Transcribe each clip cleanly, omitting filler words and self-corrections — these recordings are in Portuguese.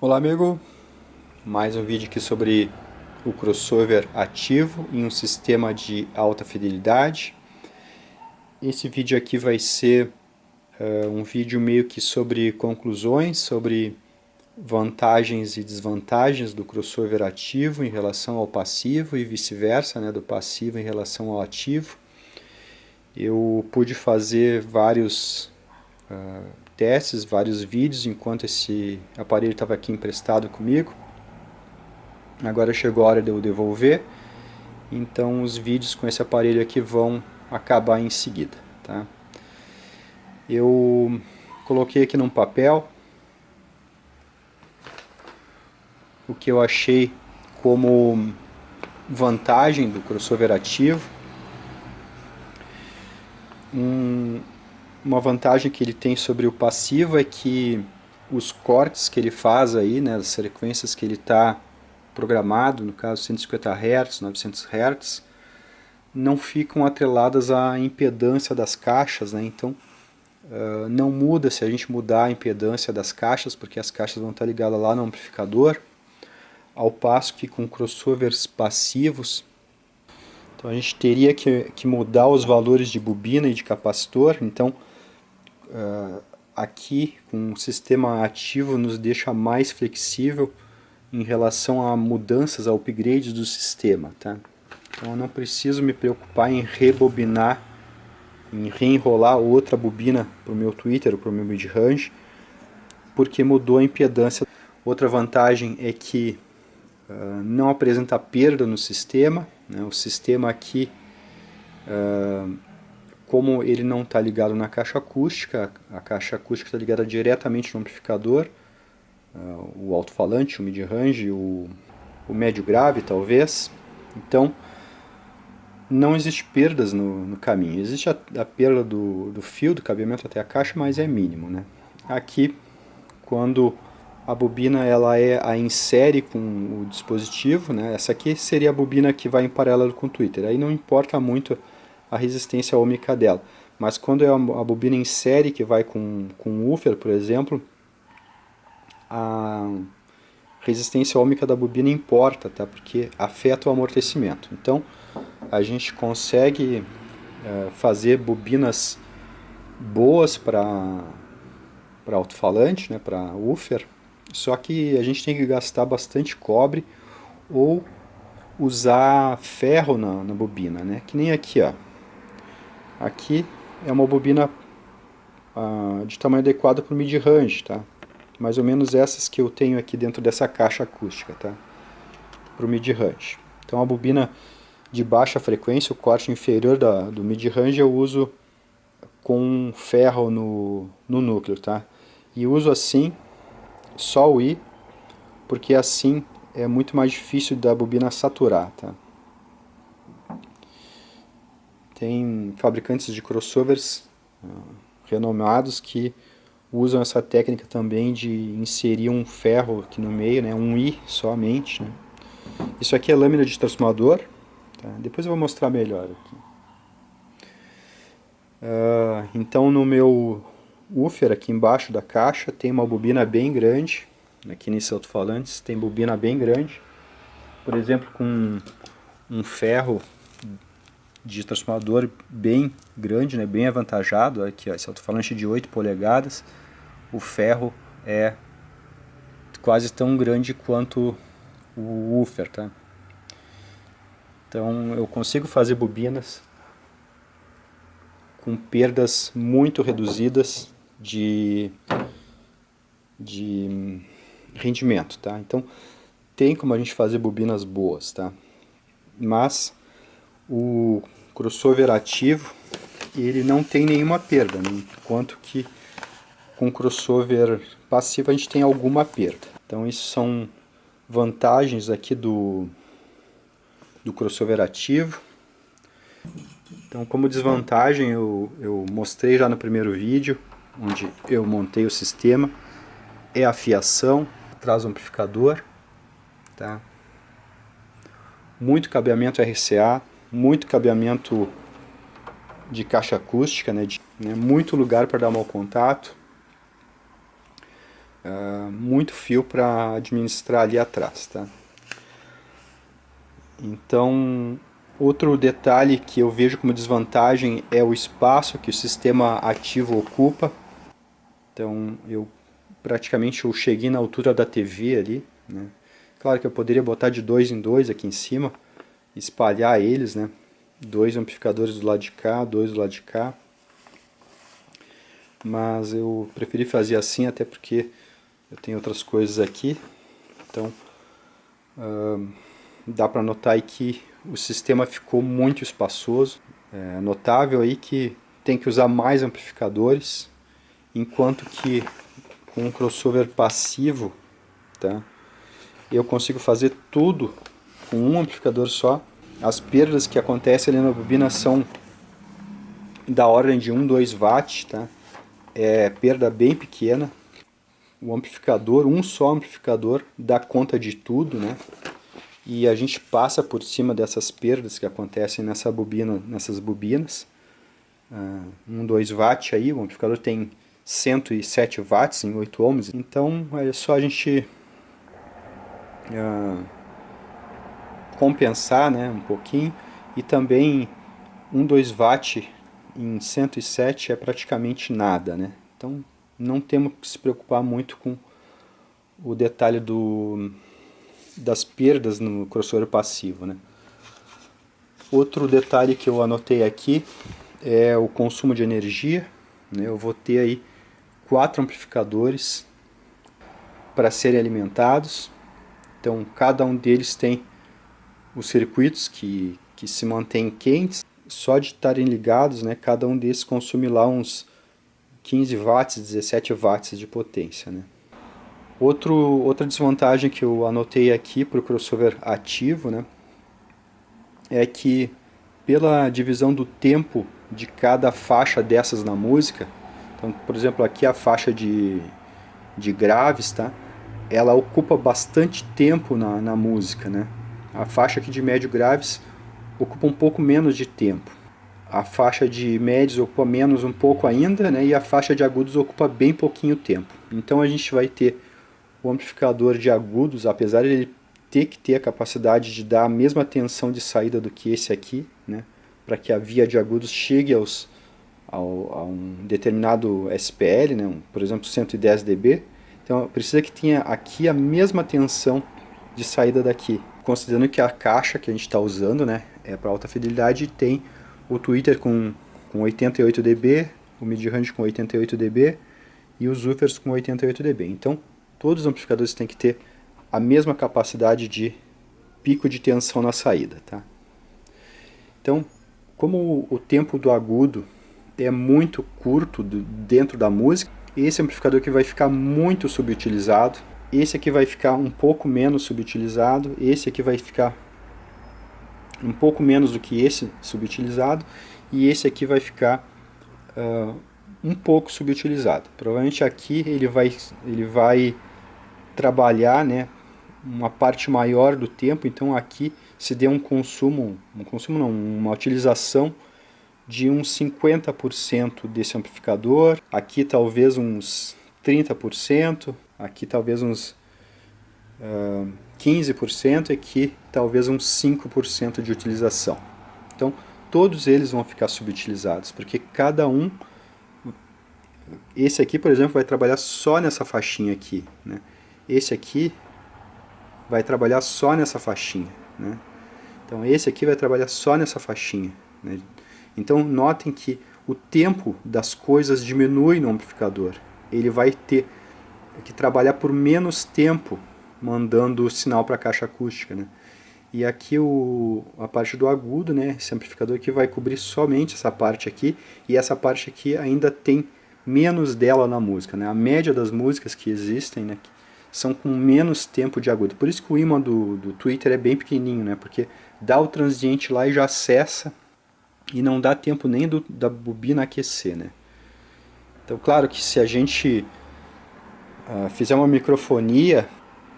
Olá amigo, mais um vídeo aqui sobre o crossover ativo em um sistema de alta fidelidade. Esse vídeo aqui vai ser um vídeo meio que sobre conclusões, sobre vantagens e desvantagens do crossover ativo em relação ao passivo e vice-versa, né, do passivo em relação ao ativo. Eu pude fazer vários testes, vários vídeos enquanto esse aparelho estava aqui emprestado comigo. Agora chegou a hora de eu devolver, então os vídeos com esse aparelho aqui vão acabar em seguida, tá? Eu coloquei aqui num papel o que eu achei como vantagem do crossover ativo. Uma vantagem que ele tem sobre o passivo é que os cortes que ele faz aí, né, as frequências que ele está programado, no caso 150 Hz, 900 Hz, não ficam atreladas à impedância das caixas, né? Então não muda se a gente mudar a impedância das caixas, porque as caixas vão estar ligadas lá no amplificador, ao passo que com crossovers passivos, então a gente teria que mudar os valores de bobina e de capacitor. Então aqui com o sistema ativo nos deixa mais flexível em relação a mudanças, a upgrades do sistema, tá? Então eu não preciso me preocupar em rebobinar, em reenrolar outra bobina para o meu tweeter ou para o meu mid-range, porque mudou a impedância. Outra vantagem é que não apresenta perda no sistema, né? O sistema aqui, como ele não está ligado na caixa acústica, a caixa acústica está ligada diretamente no amplificador, o alto-falante, o mid-range, o médio grave talvez. Então não existe perdas no caminho. Existe a perda do fio, do cabeamento até a caixa, mas é mínimo, né? Aqui, quando a bobina ela é em série com o dispositivo, né? Essa aqui seria a bobina que vai em paralelo com o tweeter. Aí não importa muito a resistência ohmica dela. Mas quando é a bobina em série que vai com o woofer, por exemplo, a resistência ohmica da bobina importa, tá? Porque afeta o amortecimento. Então a gente consegue fazer bobinas boas para alto-falante, né, para woofer, só que a gente tem que gastar bastante cobre ou usar ferro na bobina, né? Que nem aqui, ó. Aqui é uma bobina de tamanho adequado para o mid-range, tá? Mais ou menos essas que eu tenho aqui dentro dessa caixa acústica, tá? Para o mid-range. Então a bobina de baixa frequência, o corte inferior do mid-range eu uso com ferro no núcleo, tá? E uso assim só o I, porque assim é muito mais difícil da bobina saturar, tá? Tem fabricantes de crossovers renomados que usam essa técnica também de inserir um ferro aqui no meio, né? Um I somente, né? Isso aqui é lâmina de transformador, tá? Depois eu vou mostrar melhor aqui. Então no meu woofer aqui embaixo da caixa tem uma bobina bem grande. Aqui nesse alto-falantes tem bobina bem grande. Por exemplo, com um ferro de transformador bem grande, né, bem avantajado. Aqui, ó, esse alto-falante de 8 polegadas. O ferro é quase tão grande quanto o woofer, tá? Então eu consigo fazer bobinas com perdas muito reduzidas de rendimento, tá? Então tem como a gente fazer bobinas boas, tá? Mas o crossover ativo ele não tem nenhuma perda, né? Enquanto que com crossover passivo a gente tem alguma perda. Então isso são vantagens aqui do crossover ativo. Então como desvantagem eu mostrei já no primeiro vídeo, onde eu montei o sistema, é a fiação atrás do amplificador, tá? Muito cabeamento RCA, muito cabeamento de caixa acústica, né? Muito lugar para dar mau contato. muito fio para administrar ali atrás, tá? Então, outro detalhe que eu vejo como desvantagem é o espaço que o sistema ativo ocupa. Então, praticamente eu cheguei na altura da TV ali, né? Claro que eu poderia botar de 2 em 2 aqui em cima, espalhar eles, né? 2 amplificadores do lado de cá, 2 do lado de cá. Mas eu preferi fazer assim, até porque eu tenho outras coisas aqui. Então, dá para notar aí que o sistema ficou muito espaçoso. É notável aí que tem que usar mais amplificadores, enquanto que com um crossover passivo, tá, eu consigo fazer tudo com um amplificador só. As perdas que acontecem ali na bobina são da ordem de 1, 2 watts, tá? É perda bem pequena. O amplificador, um só amplificador, dá conta de tudo, né? E a gente passa por cima dessas perdas que acontecem nessas bobinas. 1, 2 watts aí, o amplificador tem 107 watts em 8 ohms. Então é só a gente compensar, né, um pouquinho. E também 1, 2 watts em 107 é praticamente nada, né? Então não temos que se preocupar muito com o detalhe das perdas no crossover passivo, né? Outro detalhe que eu anotei aqui é o consumo de energia, né? Eu vou ter aí 4 amplificadores para serem alimentados. Então cada um deles tem os circuitos que se mantêm quentes. Só de estarem ligados, né, cada um desses consome lá uns 15 watts, 17 watts de potência, né? Outra desvantagem que eu anotei aqui para o crossover ativo, né, é que pela divisão do tempo de cada faixa dessas na música, então, por exemplo, aqui a faixa de graves, tá? Ela ocupa bastante tempo na música, né? A faixa aqui de médio graves ocupa um pouco menos de tempo. A faixa de médios ocupa menos um pouco ainda, né? E a faixa de agudos ocupa bem pouquinho tempo. Então a gente vai ter o amplificador de agudos, apesar de ele ter que ter a capacidade de dar a mesma tensão de saída do que esse aqui, né? Para que a via de agudos chegue a um determinado SPL, né? Por exemplo, 110 dB. Então precisa que tenha aqui a mesma tensão de saída daqui. Considerando que a caixa que a gente está usando, né, é para alta fidelidade, tem o tweeter com 88 dB, o mid-range com 88 dB e os woofers com 88 dB. Então todos os amplificadores têm que ter a mesma capacidade de pico de tensão na saída, tá? Então, como o tempo do agudo é muito curto dentro da música, esse amplificador aqui vai ficar muito subutilizado, esse aqui vai ficar um pouco menos subutilizado, esse aqui vai ficar um pouco menos do que esse subutilizado, e esse aqui vai ficar um pouco subutilizado. Provavelmente aqui ele vai trabalhar, né, uma parte maior do tempo, então aqui se dê um consumo não, uma utilização de uns 50% desse amplificador, aqui talvez uns 30%, aqui talvez uns 15% e aqui talvez uns 5% de utilização. Então todos eles vão ficar subutilizados, porque cada um, esse aqui por exemplo vai trabalhar só nessa faixinha aqui, né? Esse aqui vai trabalhar só nessa faixinha, né? Então esse aqui vai trabalhar só nessa faixinha, né? Então notem que o tempo das coisas diminui no amplificador. Ele vai ter que trabalhar por menos tempo mandando o sinal para a caixa acústica, né? E aqui a parte do agudo, né? Esse amplificador aqui vai cobrir somente essa parte aqui, e essa parte aqui ainda tem menos dela na música, né? A média das músicas que existem, né, são com menos tempo de agudo. Por isso que o ímã do Twitter é bem pequenininho, né? Porque dá o transiente lá e já cessa, e não dá tempo nem da bobina aquecer, né? Então, claro que se a gente fizer uma microfonia,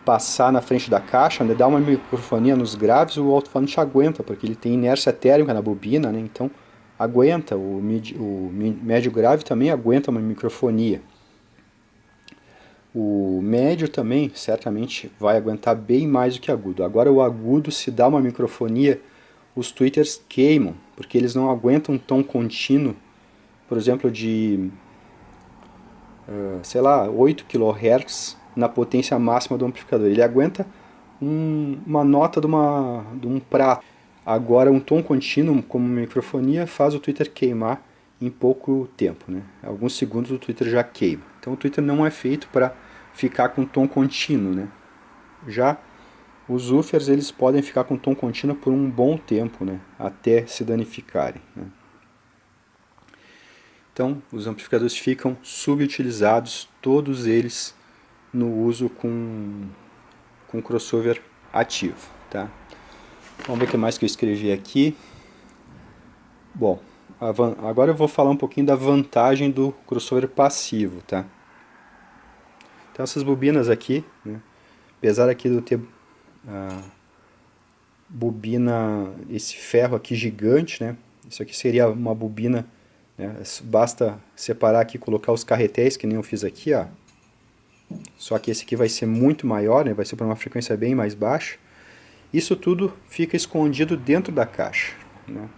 passar na frente da caixa, né, dar uma microfonia nos graves, o alto-falante aguenta, porque ele tem inércia térmica na bobina, né? Então aguenta. O médio grave também aguenta uma microfonia. O médio também certamente vai aguentar bem mais do que agudo. Agora o agudo, se dá uma microfonia, os tweeters queimam, porque eles não aguentam um tom contínuo, por exemplo, de, sei lá, 8 kHz na potência máxima do amplificador. Ele aguenta uma nota de um prato. Agora um tom contínuo, como microfonia, faz o tweeter queimar em pouco tempo, né? Alguns segundos o tweeter já queima. Então o tweeter não é feito para ficar com tom contínuo, né? Já os woofers, eles podem ficar com tom contínuo por um bom tempo, né? Até se danificarem, né? Então os amplificadores ficam subutilizados, todos eles no uso com crossover ativo, tá? Vamos ver o que mais que eu escrevi aqui. Bom, agora eu vou falar um pouquinho da vantagem do crossover passivo, tá? Então essas bobinas aqui, né, apesar aqui de eu ter a bobina, esse ferro aqui gigante, né? Isso aqui seria uma bobina, né? Basta separar aqui e colocar os carretéis, que nem eu fiz aqui, ó. Só que esse aqui vai ser muito maior, né? Vai ser para uma frequência bem mais baixa. Isso tudo fica escondido dentro da caixa, né?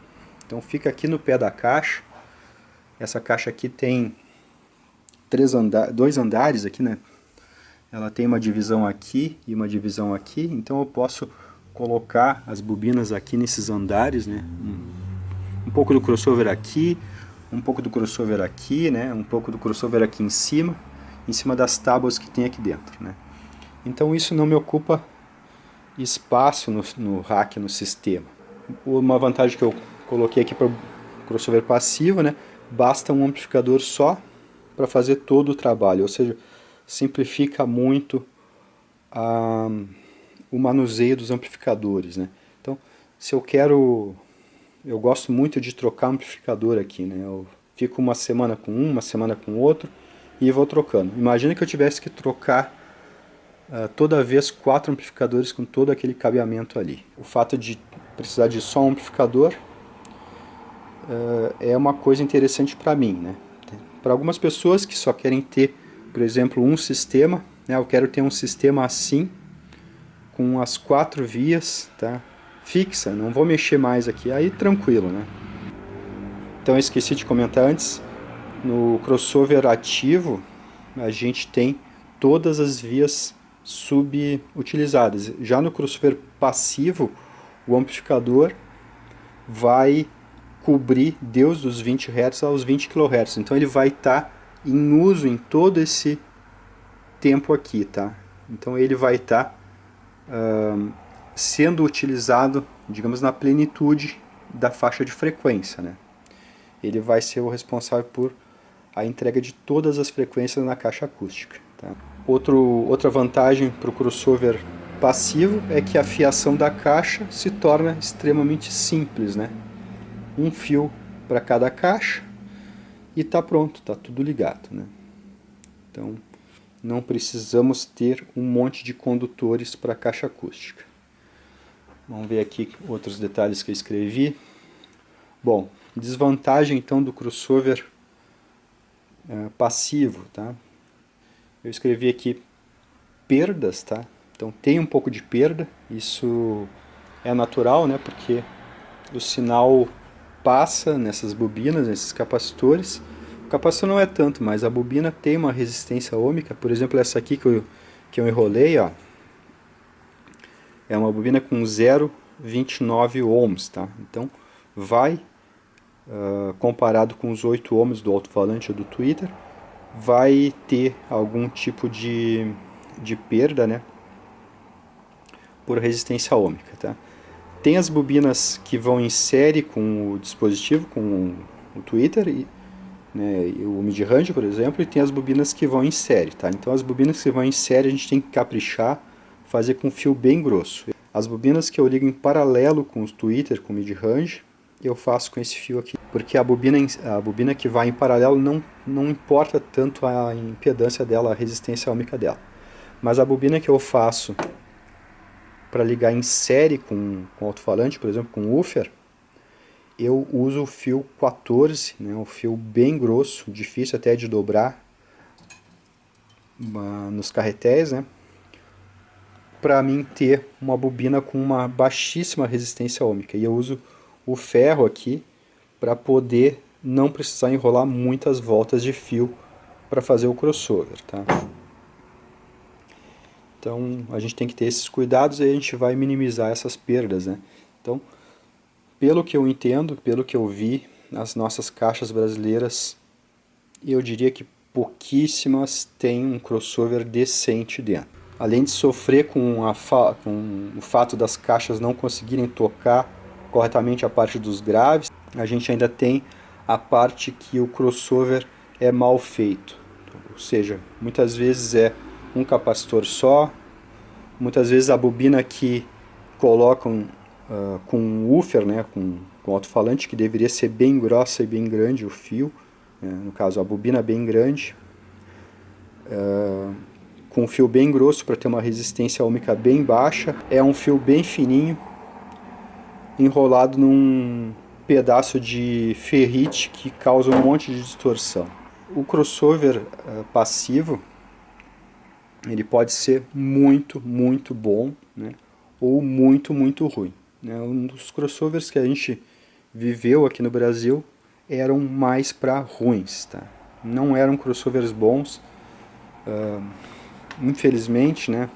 Então fica aqui no pé da caixa. Essa caixa aqui tem dois andares aqui, né? Ela tem uma divisão aqui e uma divisão aqui, então eu posso colocar as bobinas aqui nesses andares, né? Um pouco do crossover aqui, um pouco do crossover aqui, né? Um pouco do crossover aqui em cima das tábuas que tem aqui dentro, né? Então isso não me ocupa espaço no rack, no sistema. Uma vantagem que eu coloquei aqui para o crossover passivo, né? Basta um amplificador só para fazer todo o trabalho, ou seja, simplifica muito o manuseio dos amplificadores, né? Então, se eu gosto muito de trocar amplificador aqui, né? Eu fico uma semana com um, uma semana com outro e vou trocando. Imagina que eu tivesse que trocar toda vez 4 amplificadores com todo aquele cabeamento ali. O fato de precisar de só um amplificador é uma coisa interessante para mim, né? Para algumas pessoas que só querem ter, por exemplo, um sistema, né? Eu quero ter um sistema assim, com as 4 vias, tá? Fixa, não vou mexer mais aqui, aí tranquilo, né? Então eu esqueci de comentar antes, no crossover ativo a gente tem todas as vias subutilizadas. Já no crossover passivo, o amplificador vai cobrir Deus dos 20 Hz aos 20 kHz. Então ele vai estar em uso em todo esse tempo aqui, tá? Então ele vai estar sendo utilizado, digamos, na plenitude da faixa de frequência, né? Ele vai ser o responsável por a entrega de todas as frequências na caixa acústica, tá? Outra vantagem para o crossover passivo é que a fiação da caixa se torna extremamente simples, né? Um fio para cada caixa e está pronto, está tudo ligado, né? Então não precisamos ter um monte de condutores para a caixa acústica. Vamos ver aqui outros detalhes que eu escrevi. Bom, desvantagem então do crossover passivo, tá? Eu escrevi aqui perdas, tá? Então tem um pouco de perda, isso é natural, né? Porque o sinal passa nessas bobinas, nesses capacitores. O capacitor não é tanto, mas a bobina tem uma resistência ôhmica. Por exemplo, essa aqui que eu enrolei, ó, é uma bobina com 0,29 ohms, tá? Então vai, comparado com os 8 ohms do alto-falante ou do tweeter, vai ter algum tipo de perda, né, por resistência ôhmica, tá? Tem as bobinas que vão em série com o dispositivo, com o tweeter, né, e o mid-range, por exemplo, e tem as bobinas que vão em série, tá? Então as bobinas que vão em série a gente tem que caprichar, fazer com fio bem grosso. As bobinas que eu ligo em paralelo com os tweeter, com o mid-range, eu faço com esse fio aqui, porque a bobina que vai em paralelo não importa tanto a impedância dela, a resistência ôhmica dela. Mas a bobina que eu faço para ligar em série com alto-falante, por exemplo, com woofer, eu uso o fio 14, né, um fio bem grosso, difícil até de dobrar. nos carretéis, né? Para mim ter uma bobina com uma baixíssima resistência ômica. E eu uso o ferro aqui para poder não precisar enrolar muitas voltas de fio para fazer o crossover, tá? Então a gente tem que ter esses cuidados e a gente vai minimizar essas perdas, né? Então, pelo que eu entendo, pelo que eu vi, as nossas caixas brasileiras, eu diria que pouquíssimas têm um crossover decente dentro. Além de sofrer com o fato das caixas não conseguirem tocar corretamente a parte dos graves, a gente ainda tem a parte que o crossover é mal feito. Ou seja, muitas vezes é um capacitor só, muitas vezes a bobina que colocam com um woofer, né, com alto-falante, que deveria ser bem grossa e bem grande o fio, no caso a bobina bem grande, com um fio bem grosso para ter uma resistência ômica bem baixa, é um fio bem fininho, enrolado num pedaço de ferrite que causa um monte de distorção. O crossover passivo, ele pode ser muito, muito bom, né, ou muito, muito ruim. Né? Um dos crossovers que a gente viveu aqui no Brasil eram mais para ruins, tá? Não eram crossovers bons, infelizmente, né?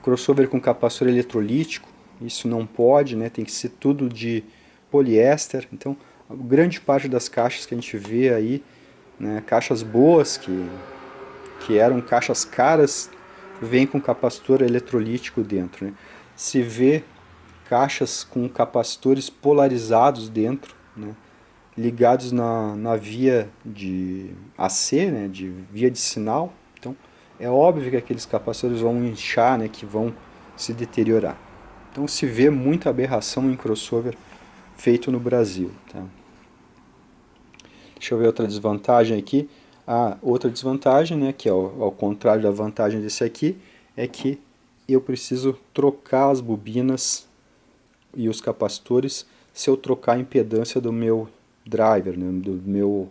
Crossover com capacitor eletrolítico, isso não pode, né? Tem que ser tudo de poliéster. Então, a grande parte das caixas que a gente vê aí, né, caixas boas que eram caixas caras, vem com capacitor eletrolítico dentro, né? Se vê caixas com capacitores polarizados dentro, né, ligados na via de AC, né, de via de sinal. Então, é óbvio que aqueles capacitores vão inchar, né, que vão se deteriorar. Então, se vê muita aberração em crossover feito no Brasil. Tá? Deixa eu ver outra desvantagem aqui. A outra desvantagem, né, que é ao contrário da vantagem desse aqui, é que eu preciso trocar as bobinas e os capacitores se eu trocar a impedância do meu driver, né, do meu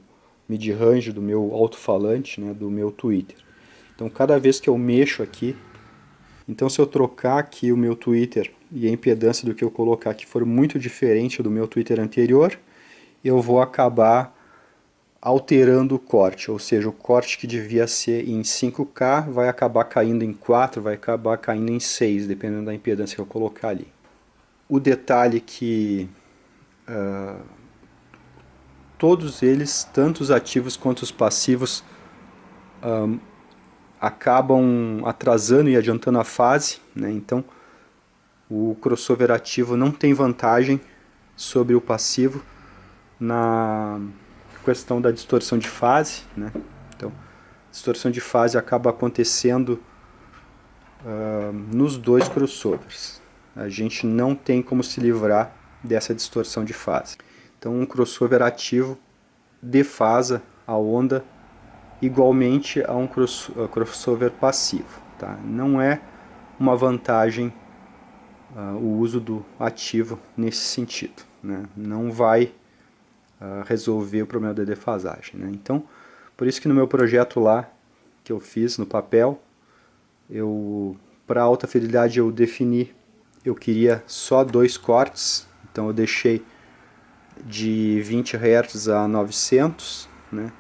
mid-range, do meu alto-falante, né, do meu tweeter. Então cada vez que eu mexo aqui, então se eu trocar aqui o meu tweeter e a impedância do que eu colocar aqui for muito diferente do meu tweeter anterior, eu vou acabar alterando o corte, ou seja, o corte que devia ser em 5K vai acabar caindo em 4, vai acabar caindo em 6, dependendo da impedância que eu colocar ali. O detalhe que todos eles, tanto os ativos quanto os passivos, acabam atrasando e adiantando a fase, né? Então o crossover ativo não tem vantagem sobre o passivo na questão da distorção de fase, né? Então, a distorção de fase acaba acontecendo nos dois crossovers. A gente não tem como se livrar dessa distorção de fase. Então, um crossover ativo defasa a onda igualmente a um crossover passivo. Tá? Não é uma vantagem o uso do ativo nesse sentido. Né? Não vai resolver o problema da defasagem. Né? Então, por isso que no meu projeto lá, que eu fiz no papel, para alta fidelidade eu defini, eu queria só 2 cortes, então eu deixei de 20 Hz a 900, né?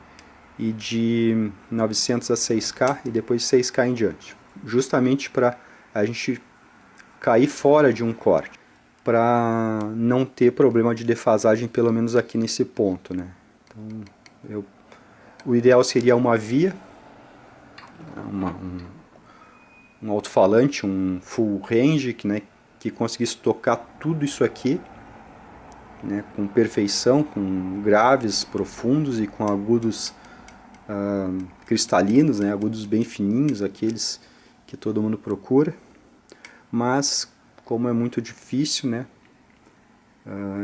E de 900 a 6K e depois 6K em diante, justamente para a gente cair fora de um corte, para não ter problema de defasagem, pelo menos aqui nesse ponto, né? Então, o ideal seria uma via, um alto-falante, um full range, que conseguisse tocar tudo isso aqui, né, com perfeição, com graves profundos e com agudos cristalinos, né, agudos bem fininhos, aqueles que todo mundo procura. Mas como é muito difícil, né,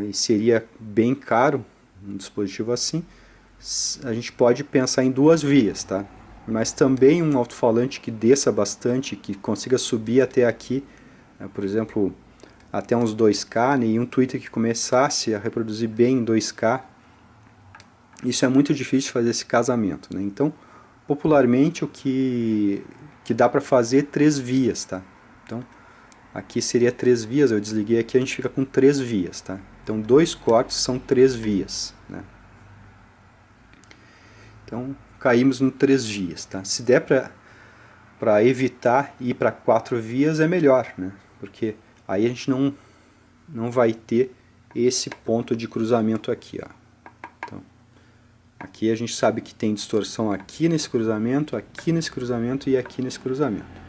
e seria bem caro um dispositivo assim, a gente pode pensar em 2 vias, tá? Mas também um alto-falante que desça bastante, que consiga subir até aqui, né, por exemplo, até uns 2K, né, e um tweeter que começasse a reproduzir bem em 2K. Isso é muito difícil de fazer esse casamento, né? Então, popularmente o que dá para fazer 3 vias, tá? Então, aqui seria 3 vias, eu desliguei aqui, a gente fica com 3 vias, tá? Então, 2 cortes são 3 vias, né? Então, caímos no 3 vias, tá? Se der para evitar ir para 4 vias, é melhor, né? Porque aí a gente não vai ter esse ponto de cruzamento aqui, ó. Então, aqui a gente sabe que tem distorção aqui nesse cruzamento e aqui nesse cruzamento,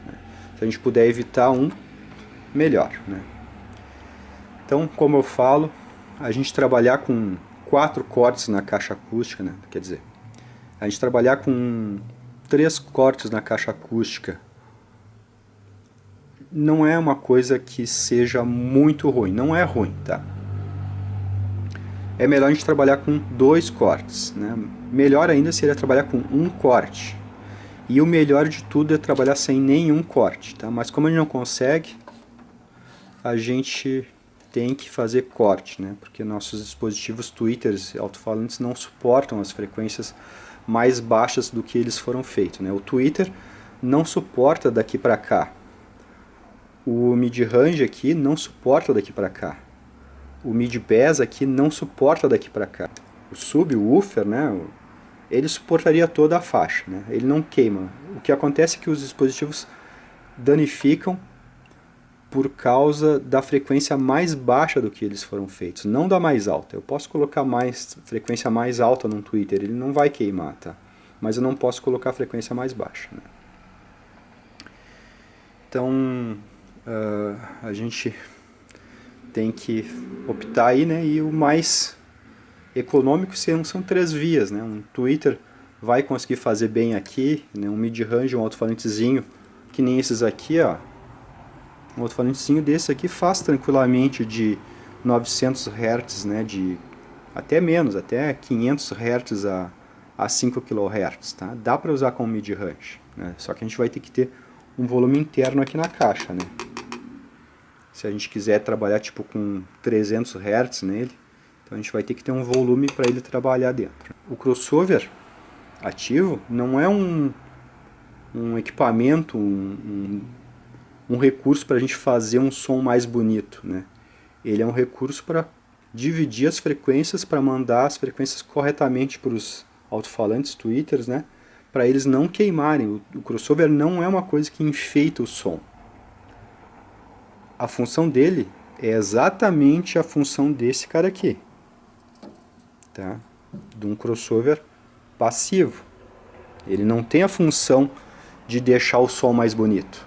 né? Se a gente puder evitar um, melhor, né? Então, como eu falo, a gente trabalhar com 4 cortes na caixa acústica, né? Quer dizer, a gente trabalhar com 3 cortes na caixa acústica não é uma coisa que seja muito ruim, não é ruim, tá? É melhor a gente trabalhar com 2 cortes, né? Melhor ainda seria trabalhar com 1 corte. E o melhor de tudo é trabalhar sem nenhum corte, tá? Mas como a gente não consegue, a gente tem que fazer corte, né? Porque nossos dispositivos tweeters alto-falantes não suportam as frequências mais baixas do que eles foram feitos, né? O tweeter não suporta daqui para cá. O mid-range aqui não suporta daqui para cá. O mid-bass aqui não suporta daqui para cá. O sub, o woofer, né? Ele suportaria toda a faixa, né? Ele não queima. O que acontece é que os dispositivos danificam por causa da frequência mais baixa do que eles foram feitos, não da mais alta. Eu posso colocar frequência mais alta num tweeter, ele não vai queimar, tá? Mas eu não posso colocar a frequência mais baixa, né? Então, a gente tem que optar aí, né? E o mais econômico são 3 vias, né? Um tweeter vai conseguir fazer bem aqui, né? Um mid-range, um alto-falantezinho, que nem esses aqui, ó. Um alto-falantezinho desse aqui faz tranquilamente de 900 Hz, né? De até menos, até 500 Hz a 5 kHz, tá? Dá para usar como mid-range, né? Só que a gente vai ter que ter um volume interno aqui na caixa, né? Se a gente quiser trabalhar tipo com 300 Hz nele, então a gente vai ter que ter um volume para ele trabalhar dentro. O crossover ativo não é um equipamento, um recurso para a gente fazer um som mais bonito, né? Ele é um recurso para dividir as frequências, para mandar as frequências corretamente para os alto-falantes, tweeters, né? Para eles não queimarem. O crossover não é uma coisa que enfeita o som. A função dele é exatamente a função desse cara aqui, tá? De um crossover passivo. Ele não tem a função de deixar o som mais bonito.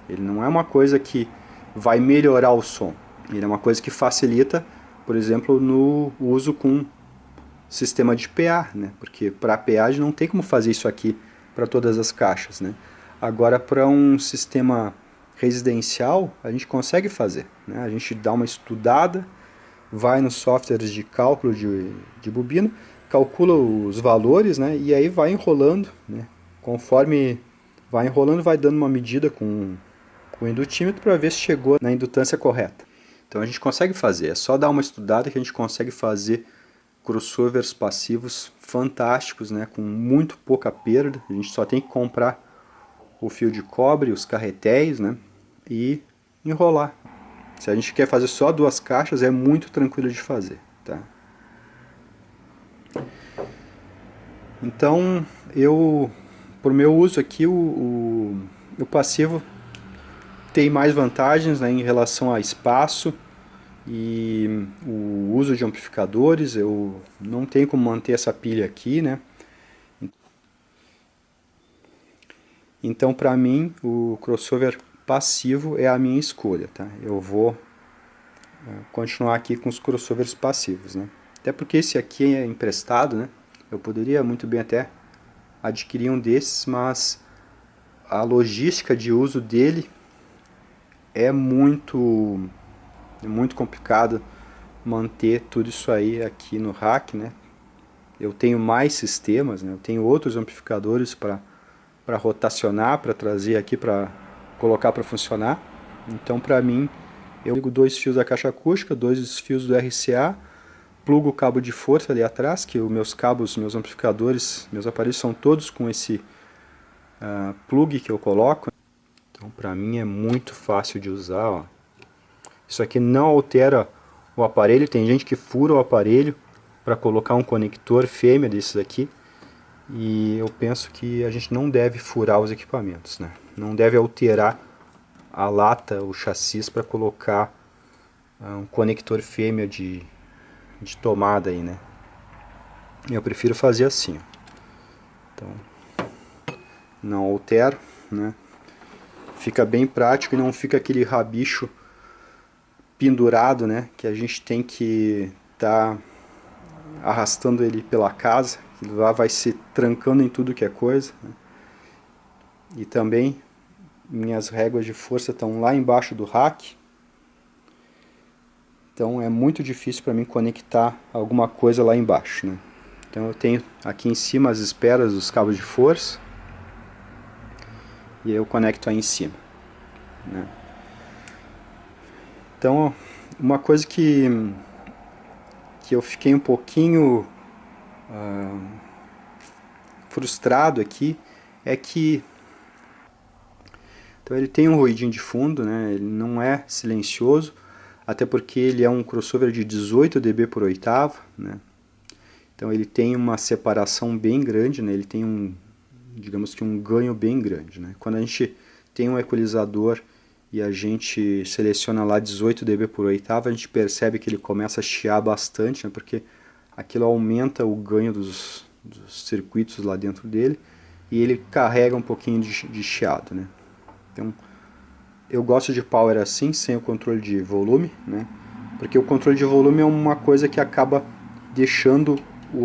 Ele não é uma coisa que vai melhorar o som. Ele é uma coisa que facilita, por exemplo, no uso com sistema de PA, né? Porque para PA a gente não tem como fazer isso aqui para todas as caixas, né? Agora, para um sistema residencial, a gente consegue fazer, né? A gente dá uma estudada, vai nos softwares de cálculo de bobina, calcula os valores, né? E aí vai enrolando, né? Conforme vai enrolando, vai dando uma medida com o indutímetro para ver se chegou na indutância correta. Então a gente consegue fazer, é só dar uma estudada que a gente consegue fazer crossovers passivos fantásticos, né, com muito pouca perda. A gente só tem que comprar o fio de cobre, os carretéis, né, e enrolar. Se a gente quer fazer só 2 caixas, é muito tranquilo de fazer, tá? Então, por meu uso aqui, o passivo tem mais vantagens, né, em relação a espaço e o uso de amplificadores. Eu não tenho como manter essa pilha aqui, né? Então, para mim, o crossover passivo é a minha escolha, tá? Eu vou continuar aqui com os crossovers passivos, né? Até porque esse aqui é emprestado, né? Eu poderia muito bem até adquirir um desses, mas a logística de uso dele é muito complicado manter tudo isso aí aqui no rack, né? Eu tenho mais sistemas, né? Eu tenho outros amplificadores para rotacionar, para trazer aqui para colocar para funcionar. Então, para mim, eu ligo 2 fios da caixa acústica, 2 fios do RCA, plugo o cabo de força ali atrás, que os meus cabos, meus amplificadores, meus aparelhos são todos com esse plug que eu coloco. Então para mim é muito fácil de usar, ó. Isso aqui não altera o aparelho, tem gente que fura o aparelho para colocar um conector fêmea desses aqui. E eu penso que a gente não deve furar os equipamentos, né? Não deve alterar a lata, o chassi para colocar um conector fêmea de tomada aí, né? Eu prefiro fazer assim, ó. Então, não altero, né? Fica bem prático e não fica aquele rabicho pendurado, né? Que a gente tem que estar arrastando ele pela casa, que lá vai se trancando em tudo que é coisa, né? E também minhas réguas de força estão lá embaixo do rack, então é muito difícil para mim conectar alguma coisa lá embaixo, né? Então eu tenho aqui em cima as esperas dos cabos de força e eu conecto aí em cima, né? Então uma coisa que eu fiquei um pouquinho frustrado aqui é que então ele tem um ruidinho de fundo, né? Ele não é silencioso, até porque ele é um crossover de 18 dB por oitava, né? Então ele tem uma separação bem grande, né? Ele tem um, digamos que um ganho bem grande, né? Quando a gente tem um equalizador e a gente seleciona lá 18 dB por oitava, a gente percebe que ele começa a chiar bastante, né? Porque aquilo aumenta o ganho dos circuitos lá dentro dele e ele carrega um pouquinho de chiado, né? Então, eu gosto de power assim, sem o controle de volume, né? Porque o controle de volume é uma coisa que acaba deixando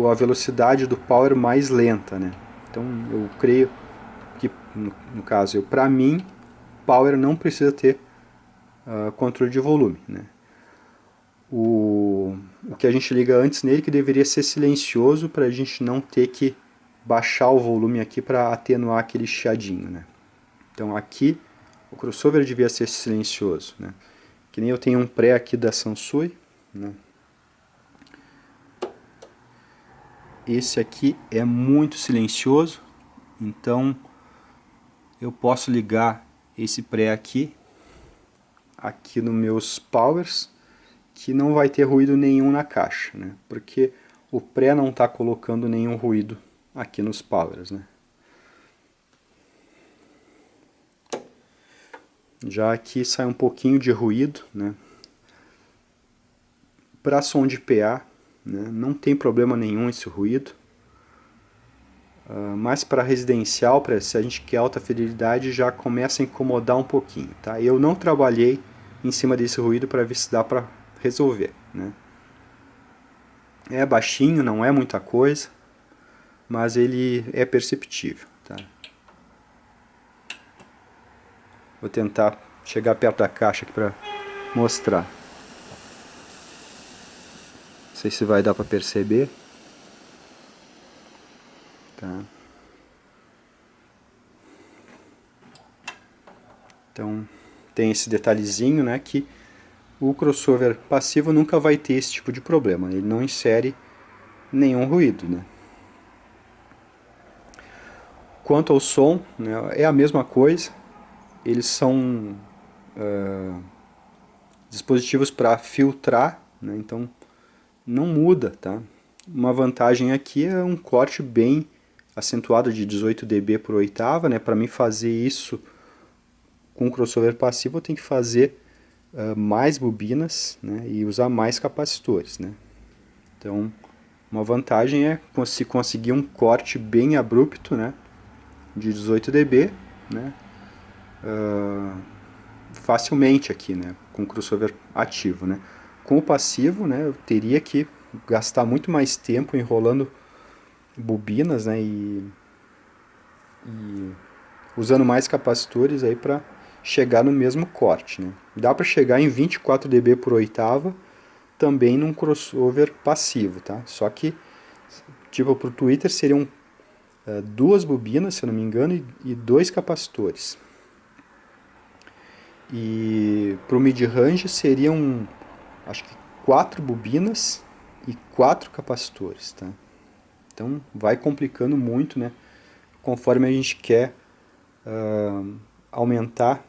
a velocidade do power mais lenta, né? Então, eu creio que, no caso, para mim, power não precisa ter controle de volume, né? O que a gente liga antes nele que deveria ser silencioso para a gente não ter que baixar o volume aqui para atenuar aquele chiadinho, né? Então aqui o crossover devia ser silencioso, né? Que nem eu tenho um pré aqui da Sansui, né? Esse aqui é muito silencioso, então eu posso ligar esse pré aqui nos meus powers, que não vai ter ruído nenhum na caixa, né? Porque o pré não está colocando nenhum ruído aqui nos powers, né? Já aqui sai um pouquinho de ruído, né? Para som de PA, né, não tem problema nenhum esse ruído. Mas para residencial, se a gente quer alta fidelidade, já começa a incomodar um pouquinho, tá? Eu não trabalhei em cima desse ruído para ver se dá para resolver, né? É baixinho, não é muita coisa, mas ele é perceptível, tá? Vou tentar chegar perto da caixa aqui para mostrar. Não sei se vai dar para perceber. Tá. Então tem esse detalhezinho, né, que o crossover passivo nunca vai ter esse tipo de problema. Ele não insere nenhum ruído, né? Quanto ao som, né, é a mesma coisa. Eles são dispositivos para filtrar, né, então não muda, tá? Uma vantagem aqui é um corte bem acentuado de 18 dB por oitava, né? Para mim fazer isso com crossover passivo eu tenho que fazer mais bobinas, né? E usar mais capacitores, né? Então uma vantagem é se conseguir um corte bem abrupto, né? De 18 dB, né? Facilmente aqui, né? Com crossover ativo, né? Com o passivo, né? Eu teria que gastar muito mais tempo enrolando bobinas, né? E usando mais capacitores aí para chegar no mesmo corte, né? Dá para chegar em 24 dB por oitava também num crossover passivo, tá? Só que tipo para o Twitter seriam duas bobinas, se eu não me engano, e dois capacitores. E para o mid-range seriam, acho que 4 bobinas e 4 capacitores, tá? Então vai complicando muito, né? Conforme a gente quer aumentar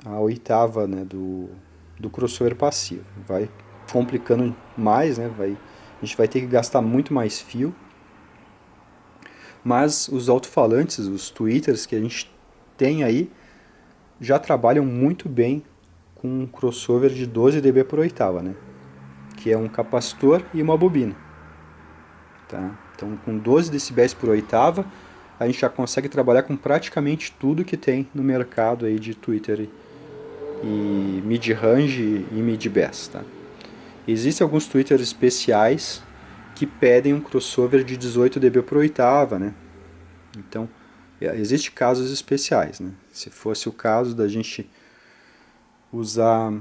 a oitava, né, do crossover passivo. Vai complicando mais, né? A gente vai ter que gastar muito mais fio. Mas os alto-falantes, os tweeters que a gente tem aí, já trabalham muito bem com um crossover de 12 dB por oitava, né? Que é um capacitor e uma bobina. Tá? Então, com 12 decibéis por oitava, a gente já consegue trabalhar com praticamente tudo que tem no mercado aí de tweeter e mid-range e mid-bass. Tá? Existem alguns tweeters especiais que pedem um crossover de 18 dB por oitava, né? Então, existem casos especiais, né? Se fosse o caso da gente usar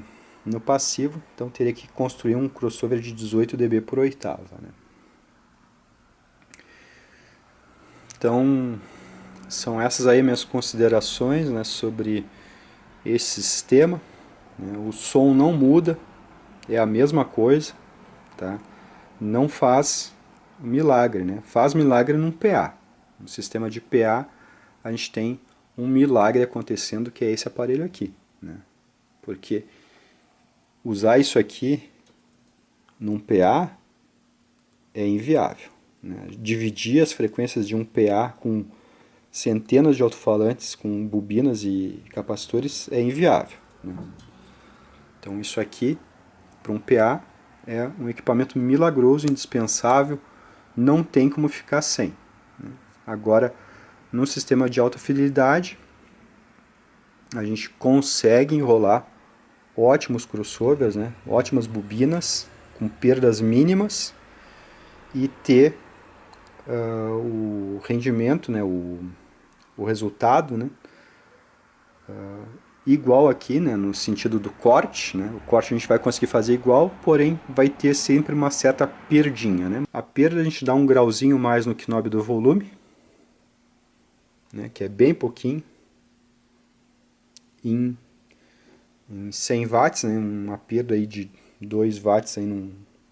no passivo, então teria que construir um crossover de 18 dB por oitava, né? Então, são essas aí minhas considerações, né, sobre esse sistema. Né? O som não muda, é a mesma coisa, tá? Não faz milagre, né? Faz milagre num PA. No sistema de PA, a gente tem um milagre acontecendo, que é esse aparelho aqui, né? Porque usar isso aqui num PA é inviável, né? Dividir as frequências de um PA com centenas de alto-falantes, com bobinas e capacitores, é inviável, né? Então isso aqui, para um PA, é um equipamento milagroso, indispensável, não tem como ficar sem, né? Agora, no sistema de alta fidelidade, a gente consegue enrolar ótimos crossovers, né? Ótimas bobinas, com perdas mínimas, e ter o rendimento, né? O resultado, né? Igual aqui, né? No sentido do corte, né? O corte a gente vai conseguir fazer igual, porém vai ter sempre uma certa perdinha, né? A perda a gente dá um grauzinho mais no knob do volume, né? Que é bem pouquinho, em 100 watts, né? Uma perda aí de 2 watts aí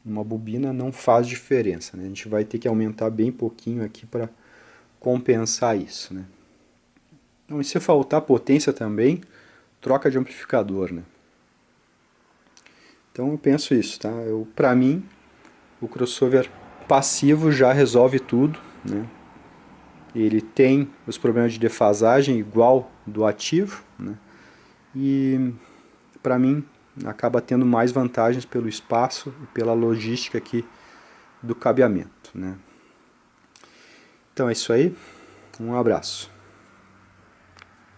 numa bobina não faz diferença, né? A gente vai ter que aumentar bem pouquinho aqui para compensar isso, né? Então, e se faltar potência também, troca de amplificador, né? Então eu penso isso, tá? Para mim, o crossover passivo já resolve tudo, né? Ele tem os problemas de defasagem igual do ativo, né? E para mim acaba tendo mais vantagens pelo espaço e pela logística aqui do cabeamento, né? Então é isso aí, um abraço.